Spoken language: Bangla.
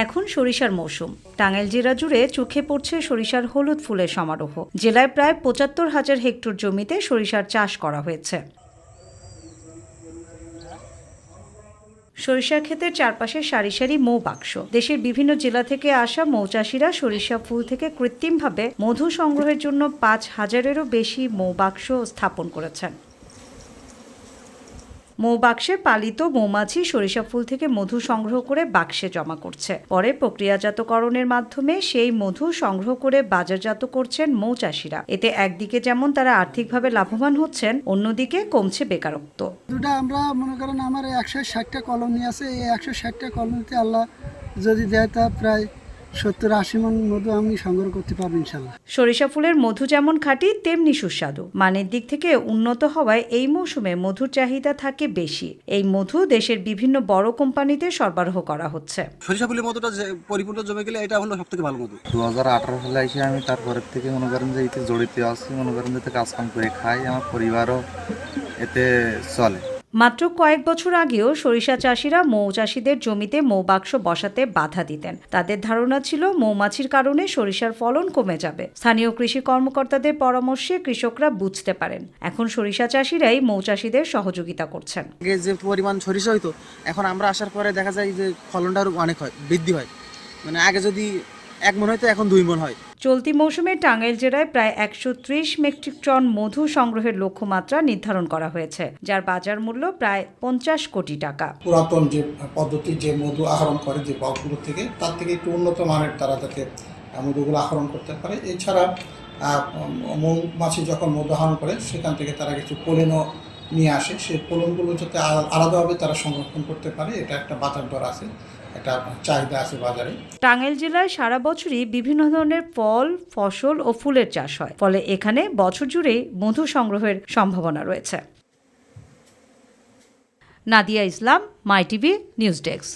এখন সরিষার মৌসুম। টাঙ্গাইল জেলা জুড়ে চোখে পড়ছে সরিষার হলুদ ফুলের সমারোহ। জেলায় প্রায় ৭৫,০০০ হেক্টর জমিতে সরিষার চাষ করা হয়েছে। সরিষার ক্ষেতের চারপাশে সারি সারি মৌ বাক্স। দেশের বিভিন্ন জেলা থেকে আসা মৌচাষীরা সরিষা ফুল থেকে কৃত্রিমভাবে মধু সংগ্রহের জন্য ৫,০০০-এরও বেশি মৌ বাক্স স্থাপন করেছেন। মৌবাক্সে পালিত মৌমাছি সরিষা ফুল থেকে মধু সংগ্রহ করে বাক্সে জমা করছে। পরে প্রক্রিয়াজাতকরণের মাধ্যমে সেই মধু সংগ্রহ করে বাজারজাত করছেন মৌচাষীরা। এতে একদিকে যেমন তারা আর্থিকভাবে লাভবান হচ্ছেন, অন্যদিকে কমছে বেকারত্ব। দুটা আমরা মনে করেন আমার ১৬০টা কলোনি আছে। এই ১৬০টা কলোনিতে আল্লাহ যদি দেয় তা প্রায় ৭০-৮০ মণ মধু আমি সংগ্রহ করতে পারবো ইনশাল্লাহ। সরিষা ফুলের মধু যেমন খাঁটি তেমনি সুস্বাদু। মানের দিক থেকে উন্নত হওয়ায় এই মৌসুমে মধুর চাহিদা থাকে বেশি। এই মধু দেশের বিভিন্ন বড় কোম্পানিতে সরবরাহ করা হচ্ছে। সরিষা ফুলের মধুটা পরিপূর্ণ জমে গেলে এটা হলো সবথেকে ভালো মধু। 2018 সালে এসে আমি তারপরের থেকে মনে করেন যে এতে জড়িত আছি, মনে করেন যে কাজকাম করে খাই, আমার পরিবারও এতে চলে। মাত্র কয়েক বছর আগেও সরিষা চাষিরা মৌচাষীদের জমিতে মৌবাক্স বসাতে বাধা দিতেন। তাদের ধারণা ছিল মৌমাছির কারণে সরিষার ফলন কমে যাবে। স্থানীয় কৃষি কর্মকর্তাদের পরামর্শে কৃষকরা বুঝতে পারেন। এখন সরিষা চাষিরাই মৌচাষীদের সহযোগিতা করছেন। আগে যে পরিমাণ সরিষা হইতো, এখন আমরা আসার পরে দেখা যায় যে ফলনটা আরো অনেক হয়, বৃদ্ধি হয়। মানে আগে যদি 1 মণ হয়তো এখন 2 মণ হয়। চলতি মৌসুমে টাঙ্গাইল জেলায় প্রায় ১৩০ মেট্রিক টন মধু সংগ্রহের লক্ষ্যমাত্রা নির্ধারণ করা হয়েছে, যার বাজার মূল্য প্রায় ৫০ কোটি টাকা। পুরাতন যে পদ্ধতি যে মধু আহরণ করে যে বকগুলো থেকে, তার থেকে একটু উন্নত মানের তারা যাতে মধুগুলো আহরণ করতে পারে। এছাড়া মৌমাছি যখন মধু আহরণ করে সেখান থেকে তারা কিছু পোলেনও নিয়ে আসে, সেই পোলনগুলো যাতে আলাদাভাবে তারা সংরক্ষণ করতে পারে। এটা একটা বাজার দর আছে, একটা চাহিদা আছে বাজারে। টাঙ্গাইল জেলায় সারা বছরই বিভিন্ন ধরনের ফল, ফসল ও ফুলের চাষ হয়, ফলে এখানে বছর জুড়েই মধু সংগ্রহের সম্ভাবনা রয়েছে। নাদিয়া ইসলাম, মাই টিভি নিউজ ডেস্ক।